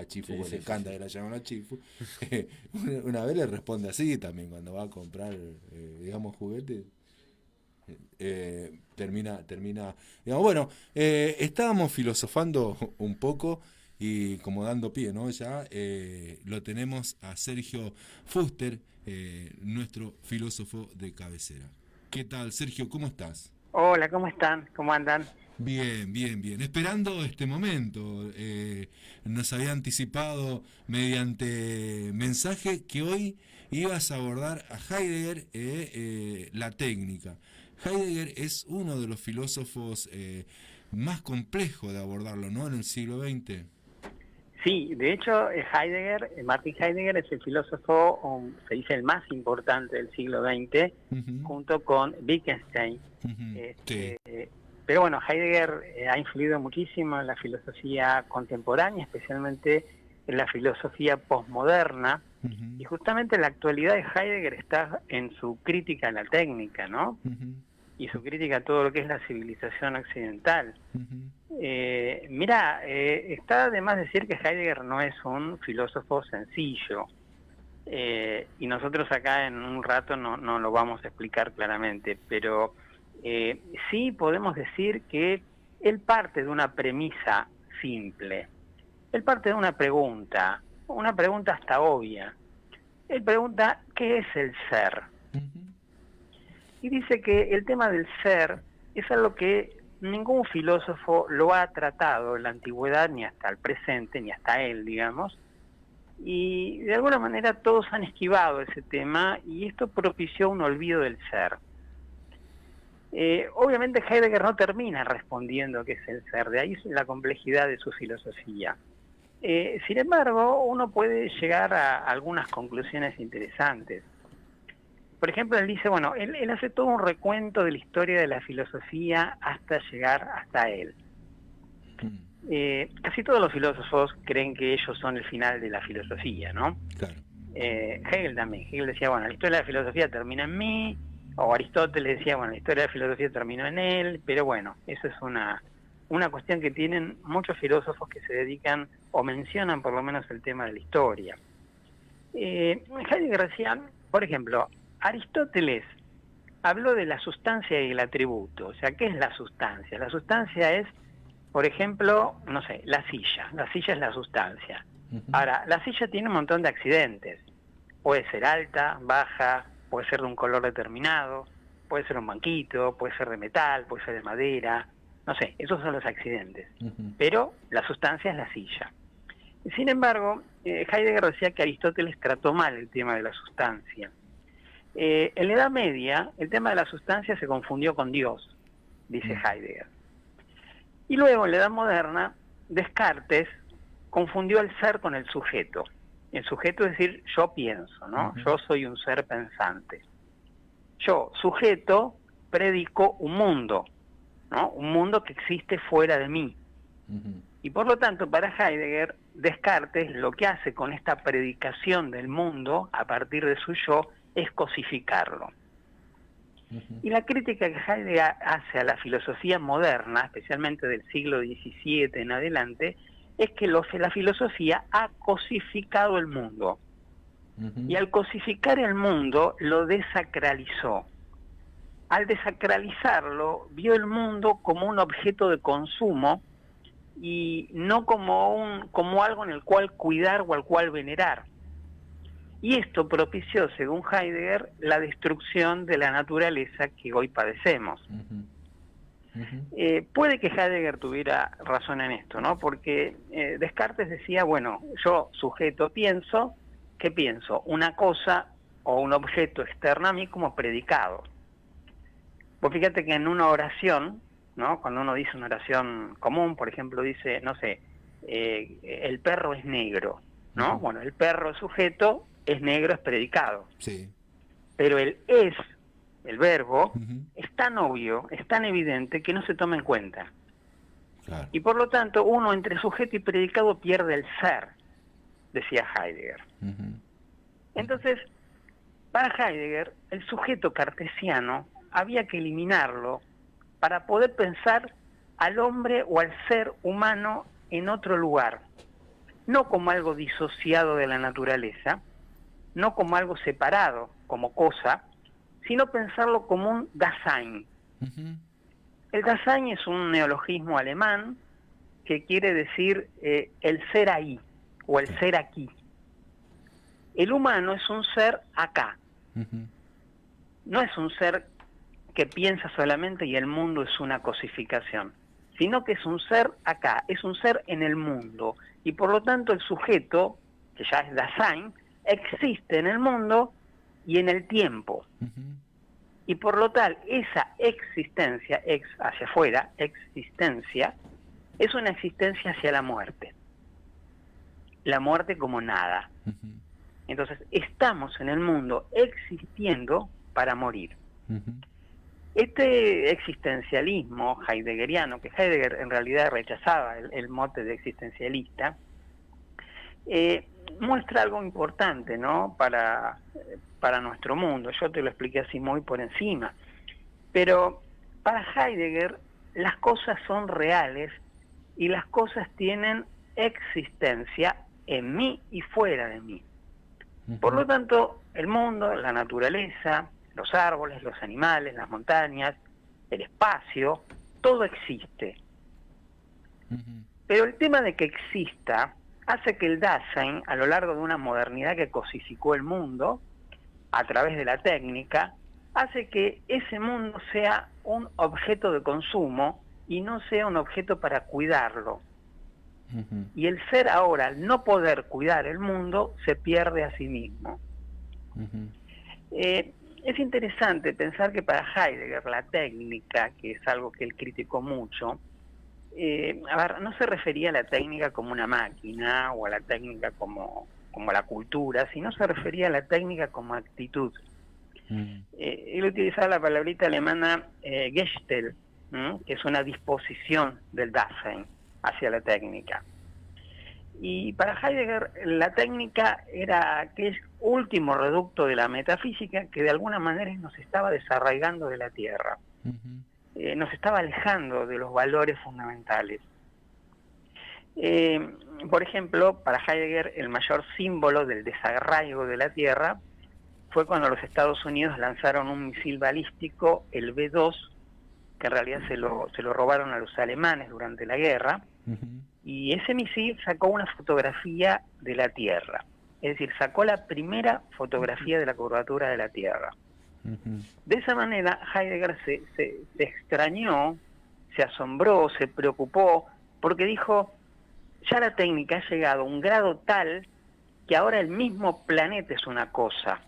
a Chifu, Sí, pues le sí, sí, encanta sí. que la llaman a Chifu. Una vez le responde así también cuando va a comprar, digamos, juguetes. Digamos, bueno, estábamos filosofando un poco y como dando pie, ¿no? Ya lo tenemos a Sergio Fuster, nuestro filósofo de cabecera. ¿Qué tal, Sergio? ¿Cómo estás? Hola, ¿cómo están? ¿Cómo andan? Bien, bien, bien. Esperando este momento. Nos había anticipado mediante mensaje que hoy ibas a abordar a Heidegger, la técnica. Heidegger es uno de los filósofos más complejos de abordarlo, ¿no? En el siglo XX. Sí, de hecho, Heidegger, Martin Heidegger es el filósofo, se dice el más importante del siglo XX, Ujú, junto con Wittgenstein. ujú, sí. Este, pero bueno, Heidegger ha influido muchísimo en la filosofía contemporánea, especialmente en la filosofía posmoderna, y Ujú, justamente la actualidad de Heidegger está en su crítica a la técnica, ¿no? ujú, Y su crítica a todo lo que es la civilización occidental. ujú, Mira, está de más decir que Heidegger no es un filósofo sencillo, y nosotros acá en un rato no lo vamos a explicar claramente, pero sí podemos decir que él parte de una premisa simple, él parte de una pregunta hasta obvia. Él pregunta, ¿qué es el ser? ujú, Y dice que el tema del ser es algo que ningún filósofo lo ha tratado en la antigüedad, ni hasta el presente, ni hasta él, digamos, y de alguna manera todos han esquivado ese tema y esto propició un olvido del ser. Obviamente Heidegger no termina respondiendo qué es el ser, de ahí la complejidad de su filosofía. Sin embargo, uno puede llegar a algunas conclusiones interesantes. Por ejemplo, él dice, bueno, él hace todo un recuento de la historia de la filosofía hasta llegar hasta él. ujú. Casi todos los filósofos creen que ellos son el final de la filosofía, ¿no? Claro. Hegel también. Hegel decía, bueno, la historia de la filosofía termina en mí, o Aristóteles decía, bueno, la historia de la filosofía terminó en él, pero bueno, eso es una cuestión que tienen muchos filósofos que se dedican o mencionan por lo menos el tema de la historia. Heidegger decía, por ejemplo, Aristóteles habló de la sustancia y el atributo. O sea, ¿qué es la sustancia? La sustancia es, por ejemplo, no sé, la silla. La silla es la sustancia. Ujú, Ahora, la silla tiene un montón de accidentes. Puede ser alta, baja, puede ser de un color determinado, puede ser un banquito, puede ser de metal, puede ser de madera. No sé, esos son los accidentes. ujú, Pero la sustancia es la silla. Sin embargo, Heidegger decía que Aristóteles trató mal el tema de la sustancia. En la Edad Media, el tema de la sustancia se confundió con Dios, dice ujú, Heidegger. Y luego, en la Edad Moderna, Descartes confundió el ser con el sujeto. El sujeto es decir, yo pienso, ¿no? ujú, Yo soy un ser pensante. Yo, sujeto, predico un mundo, ¿no? Un mundo que existe fuera de mí. ujú, Y por lo tanto, para Heidegger, Descartes lo que hace con esta predicación del mundo, a partir de su yo, es cosificarlo. ujú. Y la crítica que Heidegger hace a la filosofía moderna, especialmente del siglo XVII en adelante, es que la filosofía ha cosificado el mundo. Ujú, Y al cosificar el mundo, lo desacralizó. Al desacralizarlo, vio el mundo como un objeto de consumo y no como algo en el cual cuidar o al cual venerar. Y esto propició, según Heidegger, la destrucción de la naturaleza que hoy padecemos. ujú, ujú, Puede que Heidegger tuviera razón en esto, ¿no? Porque Descartes decía, bueno, yo sujeto pienso, ¿qué pienso? Una cosa o un objeto externo a mí como predicado. Vos fíjate que en una oración, ¿no? Cuando uno dice una oración común, por ejemplo, dice, no sé, el perro es negro, ¿no? ujú. Bueno, el perro es sujeto, es negro, es predicado. Sí. Pero el es, el verbo, Ujú, es tan obvio, es tan evidente que no se toma en cuenta. claro. Y por lo tanto, uno entre sujeto y predicado pierde el ser, decía Heidegger. Ujú, ujú, Entonces, para Heidegger, el sujeto cartesiano había que eliminarlo para poder pensar al hombre o al ser humano en otro lugar. no como algo disociado de la naturaleza, no como algo separado, como cosa, sino pensarlo como un Dasein. El Dasein es un neologismo alemán que quiere decir el ser ahí, o el ser aquí. El humano es un ser acá. No es un ser que piensa solamente y el mundo es una cosificación, sino que es un ser acá, es un ser en el mundo. Y por lo tanto el sujeto, que ya es Dasein, existe en el mundo y en el tiempo. Y por lo tal, esa existencia, ex hacia afuera, existencia, es una existencia hacia la muerte. La muerte como nada. Entonces, estamos en el mundo existiendo para morir. Este existencialismo heideggeriano, que Heidegger en realidad rechazaba el mote de existencialista, muestra algo importante, ¿no?, para nuestro mundo. Yo te lo expliqué así muy por encima. Pero para Heidegger las cosas son reales y las cosas tienen existencia en mí y fuera de mí. Por lo tanto, el mundo, la naturaleza, los árboles, los animales, las montañas, el espacio, todo existe. Pero el tema de que exista hace que el Dasein, a lo largo de una modernidad que cosificó el mundo a través de la técnica, hace que ese mundo sea un objeto de consumo y no sea un objeto para cuidarlo. Y el ser ahora, al no poder cuidar el mundo, se pierde a sí mismo. Es interesante pensar que para Heidegger la técnica, que es algo que él criticó mucho, no se refería a la técnica como una máquina o a la técnica como la cultura, sino se refería a la técnica como actitud. Él utilizaba la palabrita alemana Gestell, que es una disposición del Dasein hacia la técnica. Y para Heidegger la técnica era aquel último reducto de la metafísica que de alguna manera nos estaba desarraigando de la tierra. Nos estaba alejando de los valores fundamentales. Por ejemplo, para Heidegger el mayor símbolo del desarraigo de la tierra fue cuando los Estados Unidos lanzaron un misil balístico, el B-2, que en realidad se lo robaron a los alemanes durante la guerra, y ese misil sacó una fotografía de la Tierra, es decir, sacó la primera fotografía de la curvatura de la Tierra. De esa manera Heidegger se extrañó, se asombró, se preocupó, porque dijo, ya la técnica ha llegado a un grado tal que ahora el mismo planeta es una cosa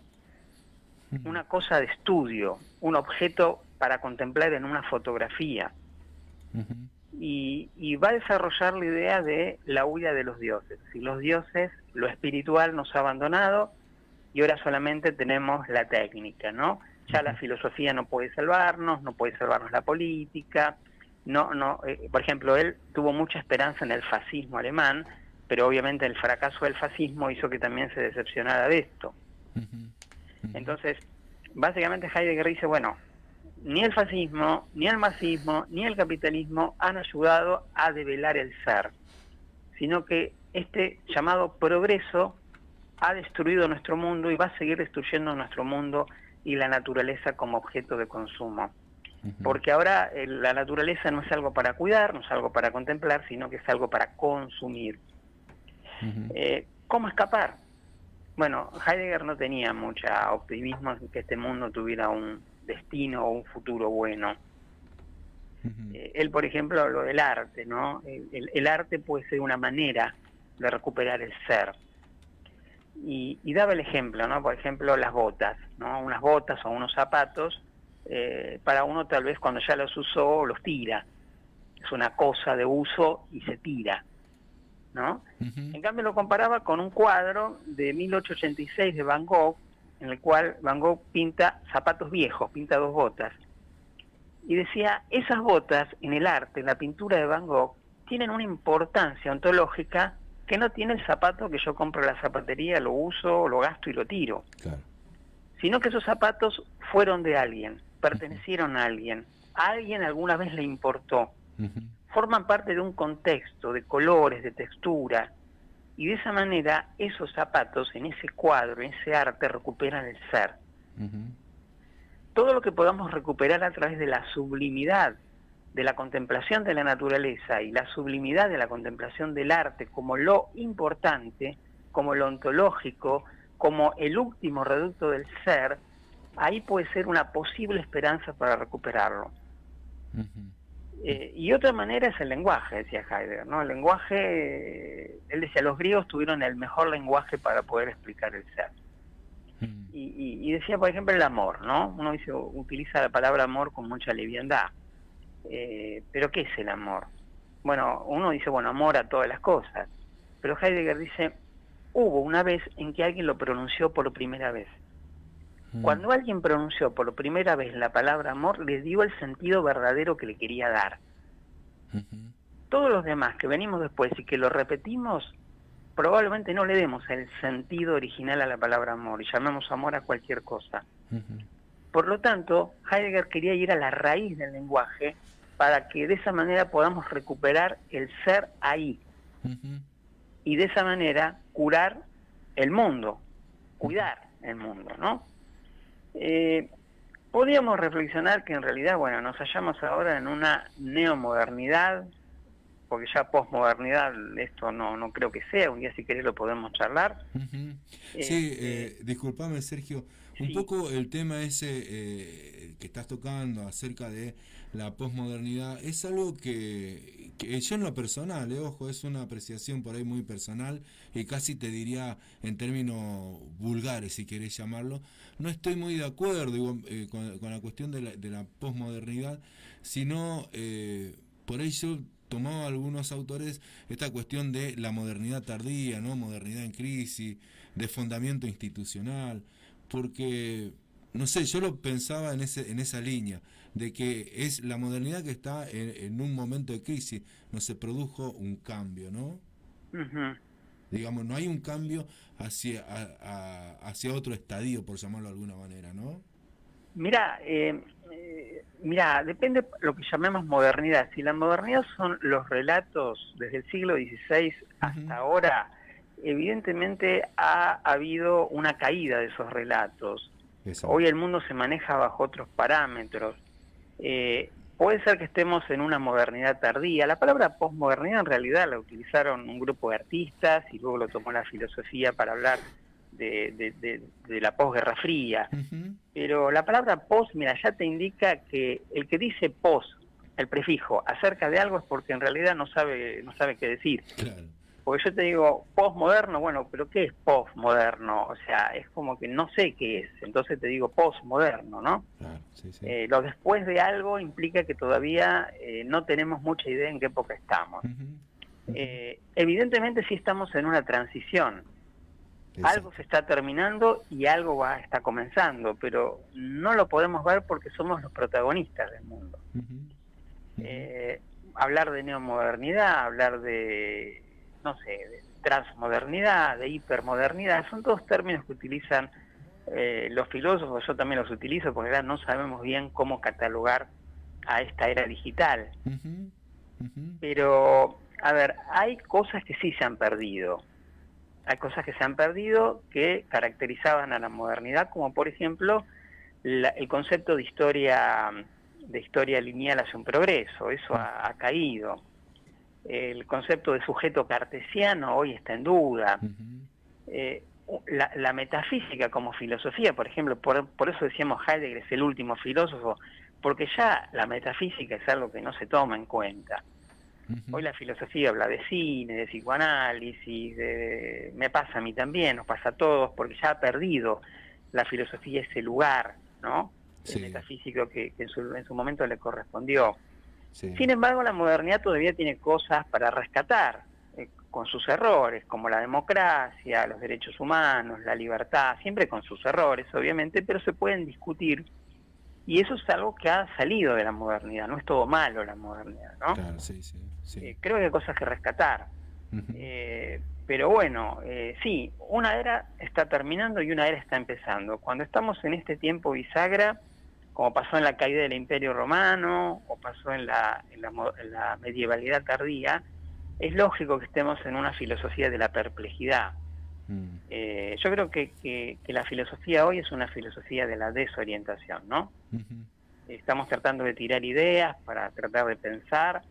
de estudio, un objeto para contemplar en una fotografía. Y va a desarrollar la idea de la huida de los dioses. Si los dioses, lo espiritual nos ha abandonado y ahora solamente tenemos la técnica, ¿no? Ya la filosofía no puede salvarnos la política, por ejemplo, él tuvo mucha esperanza en el fascismo alemán, pero obviamente el fracaso del fascismo hizo que también se decepcionara de esto. Entonces, básicamente Heidegger dice, bueno, ni el fascismo, ni el marxismo, ni el capitalismo han ayudado a develar el ser, sino que este llamado progreso ha destruido nuestro mundo y va a seguir destruyendo nuestro mundo y la naturaleza como objeto de consumo. Porque ahora la naturaleza no es algo para cuidar, no es algo para contemplar, sino que es algo para consumir. ¿Cómo escapar? Bueno, Heidegger no tenía mucho optimismo en que este mundo tuviera un destino o un futuro bueno. Él, por ejemplo, habló del arte, ¿no? El arte puede ser una manera de recuperar el ser. Y daba el ejemplo, ¿no? Por ejemplo, las botas, ¿no? Unas botas o unos zapatos, para uno tal vez cuando ya los usó, los tira. Es una cosa de uso y se tira, ¿no? En cambio lo comparaba con un cuadro de 1886 de Van Gogh, en el cual Van Gogh pinta zapatos viejos, pinta dos botas. Y decía, esas botas en el arte, en la pintura de Van Gogh, tienen una importancia ontológica que no tiene el zapato que yo compro en la zapatería, lo uso, lo gasto y lo tiro. Claro. Sino que esos zapatos fueron de alguien, pertenecieron a alguien alguna vez le importó. Forman parte de un contexto, de colores, de textura, y de esa manera esos zapatos, en ese cuadro, en ese arte, recuperan el ser. Todo lo que podamos recuperar a través de la sublimidad de la contemplación de la naturaleza y la sublimidad de la contemplación del arte como lo importante, como lo ontológico, como el último reducto del ser, ahí puede ser una posible esperanza para recuperarlo. Y otra manera es el lenguaje, decía Heidegger, ¿no? El lenguaje, él decía, los griegos tuvieron el mejor lenguaje para poder explicar el ser. Y decía, por ejemplo, el amor, ¿no? Uno dice, utiliza la palabra amor con mucha liviandad. Pero ¿qué es el amor? Bueno, uno dice, bueno, amor a todas las cosas. Pero Heidegger dice, hubo una vez en que alguien lo pronunció por primera vez. Cuando alguien pronunció por primera vez la palabra amor, le dio el sentido verdadero que le quería dar. Todos los demás que venimos después y que lo repetimos, probablemente no le demos el sentido original a la palabra amor y llamemos amor a cualquier cosa. Por lo tanto, Heidegger quería ir a la raíz del lenguaje para que de esa manera podamos recuperar el ser ahí. Y de esa manera curar el mundo, cuidar el mundo, ¿no? Podríamos reflexionar que en realidad, bueno, nos hallamos ahora en una neomodernidad, porque ya posmodernidad esto no creo que sea, un día si querés lo podemos charlar. Sí, disculpame Sergio, un poco el tema ese que estás tocando acerca de la posmodernidad es algo que yo en lo personal, ojo, es una apreciación por ahí muy personal y casi te diría en términos vulgares, si querés llamarlo, no estoy muy de acuerdo con la cuestión de la posmodernidad, sino por ahí yo tomaba algunos autores esta cuestión de la modernidad tardía, ¿no? Modernidad en crisis, desfondamiento institucional, porque no sé, yo lo pensaba en esa línea de que es la modernidad que está en un momento de crisis, no se produjo un cambio, ¿no? Digamos, no hay un cambio hacia otro estadio, por llamarlo de alguna manera, ¿no? Mira, depende lo que llamemos modernidad. Si la modernidad son los relatos desde el siglo XVI hasta ahora, evidentemente ha habido una caída de esos relatos. Exacto. Hoy el mundo se maneja bajo otros parámetros. Puede ser que estemos en una modernidad tardía. La palabra posmodernidad en realidad la utilizaron un grupo de artistas y luego lo tomó la filosofía para hablar de la posguerra fría. Pero la palabra post, mira, ya te indica que el que dice post, el prefijo, acerca de algo es porque en realidad no sabe qué decir. Claro. Porque yo te digo postmoderno, bueno, pero ¿qué es postmoderno? O sea, es como que no sé qué es, entonces te digo postmoderno, ¿no? Claro, sí, sí. Lo después de algo implica que todavía no tenemos mucha idea en qué época estamos. Evidentemente sí estamos en una transición. Exacto. Algo se está terminando y algo está comenzando, pero no lo podemos ver porque somos los protagonistas del mundo. Hablar de neomodernidad, hablar de, no sé, de transmodernidad, de hipermodernidad, son todos términos que utilizan los filósofos, yo también los utilizo porque no sabemos bien cómo catalogar a esta era digital. Pero, a ver, hay cosas que sí se han perdido. Hay cosas que se han perdido que caracterizaban a la modernidad, como por ejemplo el concepto de historia lineal hacia un progreso. Eso ha caído. El concepto de sujeto cartesiano hoy está en duda. La metafísica como filosofía, por ejemplo, por eso decíamos Heidegger es el último filósofo, porque ya la metafísica es algo que no se toma en cuenta. Hoy la filosofía habla de cine, de psicoanálisis, me pasa a mí también, nos pasa a todos, porque ya ha perdido la filosofía ese lugar, ¿no? Sí. El metafísico que en su momento le correspondió. Sí. Sin embargo, la modernidad todavía tiene cosas para rescatar, con sus errores, como la democracia, los derechos humanos, la libertad, siempre con sus errores, obviamente, pero se pueden discutir. Y eso es algo que ha salido de la modernidad, no es todo malo la modernidad, ¿no? Claro, sí, sí, sí. Creo que hay cosas que rescatar. Pero bueno, sí, una era está terminando y una era está empezando. Cuando estamos en este tiempo bisagra, como pasó en la caída del Imperio Romano, o pasó en la medievalidad tardía, es lógico que estemos en una filosofía de la perplejidad. Yo creo que la filosofía hoy es una filosofía de la desorientación, ¿no? Ujú. Estamos tratando de tirar ideas para tratar de pensar,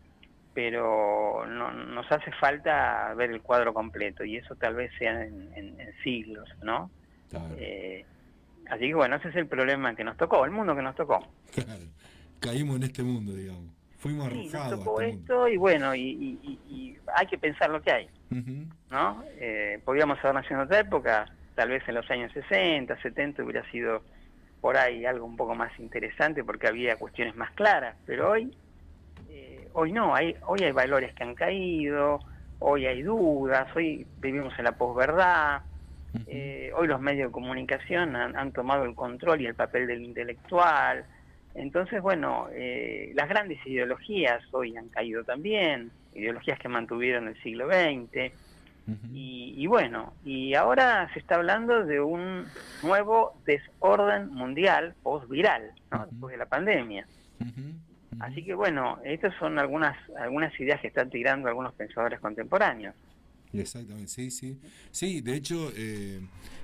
pero nos hace falta ver el cuadro completo, y eso tal vez sea en siglos, ¿no? Claro, Así que bueno, ese es el problema que nos tocó, el mundo que nos tocó. claro. Caímos en este mundo, digamos. Fuimos Sí, nos arrojados a tocó este mundo. esto, y bueno, y hay que pensar lo que hay, Ujú. ¿no? Podríamos haber nacido en otra época, tal vez en los años 60, 70 hubiera sido por ahí algo un poco más interesante porque había cuestiones más claras, pero hoy no, hoy hay valores que han caído, hoy hay dudas, hoy vivimos en la posverdad, Ujú. hoy los medios de comunicación han tomado el control y el papel del intelectual. Entonces, bueno, las grandes ideologías hoy han caído también, ideologías que mantuvieron el siglo XX, Ujú. y bueno, y ahora se está hablando de un nuevo desorden mundial post-viral, ¿no? Ujú. Después de la pandemia. Ujú. Ujú. Así que bueno, estas son algunas ideas que están tirando algunos pensadores contemporáneos. Exactamente, sí, sí. Sí, de hecho,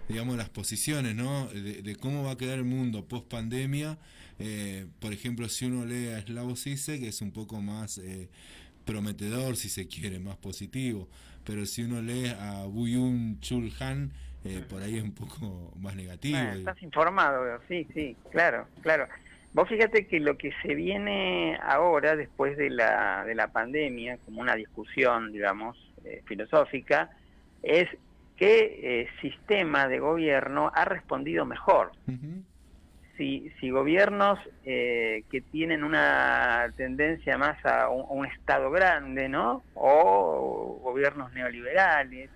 digamos, las posiciones, ¿no? De cómo va a quedar el mundo post pandemia. Por ejemplo, si uno lee a Slavoj Zizek, que es un poco más prometedor, si se quiere, más positivo. Pero si uno lee a Byung-Chul Han, por ahí es un poco más negativo. Bueno, estás informado, veo. Sí, sí, claro, claro. Vos fíjate que lo que se viene ahora, después de la pandemia, como una discusión, digamos, filosófica, es qué sistema de gobierno ha respondido mejor. Ujú. Si gobiernos que tienen una tendencia más a un Estado grande, ¿no? O gobiernos neoliberales.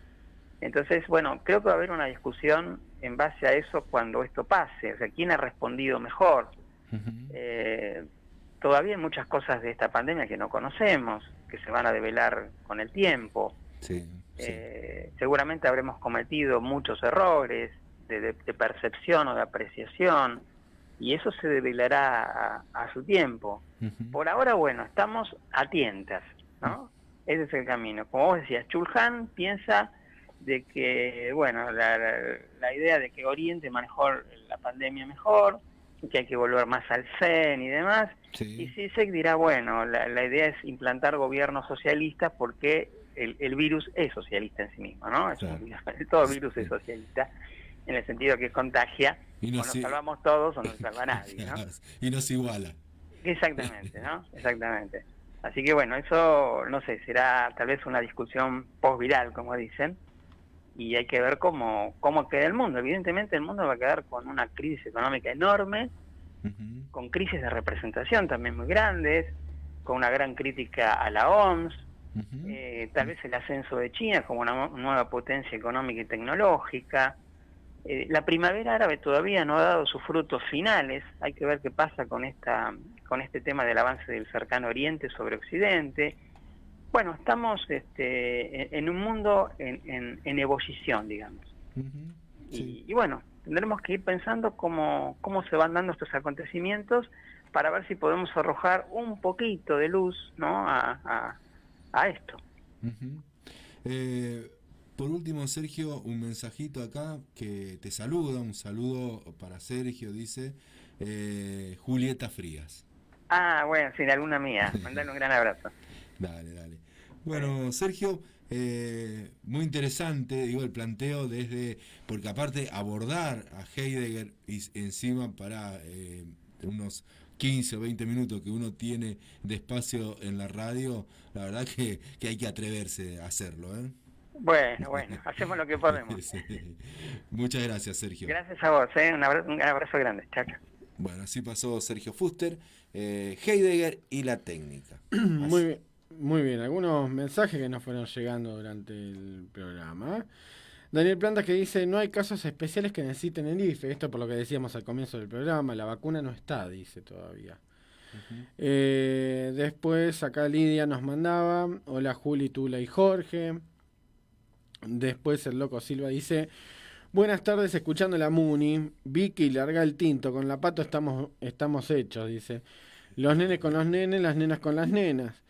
Entonces, bueno, creo que va a haber una discusión en base a eso cuando esto pase. O sea, ¿quién ha respondido mejor? Ujú. Eh, Todavía hay muchas cosas de esta pandemia que no conocemos, que se van a develar con el tiempo. Sí, sí. Seguramente habremos cometido muchos errores de percepción o de apreciación, y eso se develará a su tiempo. Ujú. Por ahora, bueno, estamos a tientas, ¿no? Ese es el camino. Como vos decías, Chulhan piensa de que, bueno, la idea de que Oriente manejó la pandemia mejor, que hay que volver más al Zen y demás, y Sí, Zizek dirá, bueno, la idea es implantar gobiernos socialistas porque el virus es socialista en sí mismo, ¿no? Es un claro. virus, todo virus es Sí. socialista, en el sentido que contagia, Y no o nos se, salvamos todos o no se salva nadie, ¿no? y no se iguala. Exactamente, ¿no? Exactamente. Así que bueno, eso, no sé, será tal vez una discusión post-viral, como dicen, y hay que ver cómo queda el mundo. Evidentemente el mundo va a quedar con una crisis económica enorme, Ujú. con crisis de representación también muy grandes, con una gran crítica a la OMS, Ujú. tal vez el ascenso de China como una nueva potencia económica y tecnológica. La primavera árabe todavía no ha dado sus frutos finales, hay que ver qué pasa con este tema del avance del cercano oriente sobre occidente. Bueno, estamos en un mundo en ebullición, digamos. Ujú. Sí. Y bueno, tendremos que ir pensando cómo se van dando estos acontecimientos para ver si podemos arrojar un poquito de luz, ¿no? a esto. Ujú. Eh, por último, Sergio, un mensajito acá que te saluda, un saludo para Sergio, dice Julieta Frías. Ah, bueno, sí, la alumna mía. Mandale un gran abrazo. Dale, dale. Eh, Bueno, Sergio, muy interesante, digo, el planteo desde, porque aparte abordar a Heidegger y encima para unos 15 o 20 minutos que uno tiene de espacio en la radio, la verdad que hay que atreverse a hacerlo, ¿eh? bueno, hacemos lo que podemos. Sí. Muchas gracias, Sergio. Gracias a vos, un abrazo grande. Chao, chao. Bueno, así pasó Sergio Fuster, Heidegger y la técnica. Muy bien, muy bien. Algunos mensajes que nos fueron llegando durante el programa. Daniel Plantas que dice, no hay casos especiales que necesiten el IFE. Esto por lo que decíamos al comienzo del programa. La vacuna no está, dice todavía. Ujú. Después acá Lidia nos mandaba, hola Juli, Tula y Jorge. Después el loco Silva dice, buenas tardes escuchando la Muni. Vicky larga el tinto, con la pato estamos hechos, dice. Los nenes con los nenes, las nenas con las nenas.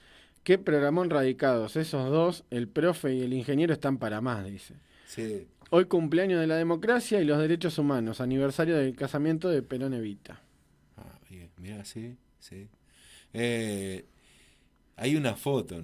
Qué programón radicados. Esos dos, el profe y el ingeniero, están para más, dice. Sí. Hoy cumpleaños de la democracia y los derechos humanos. Aniversario del casamiento de Perón Evita. Ah, bien, mira, sí, sí. Hay una foto, ¿no?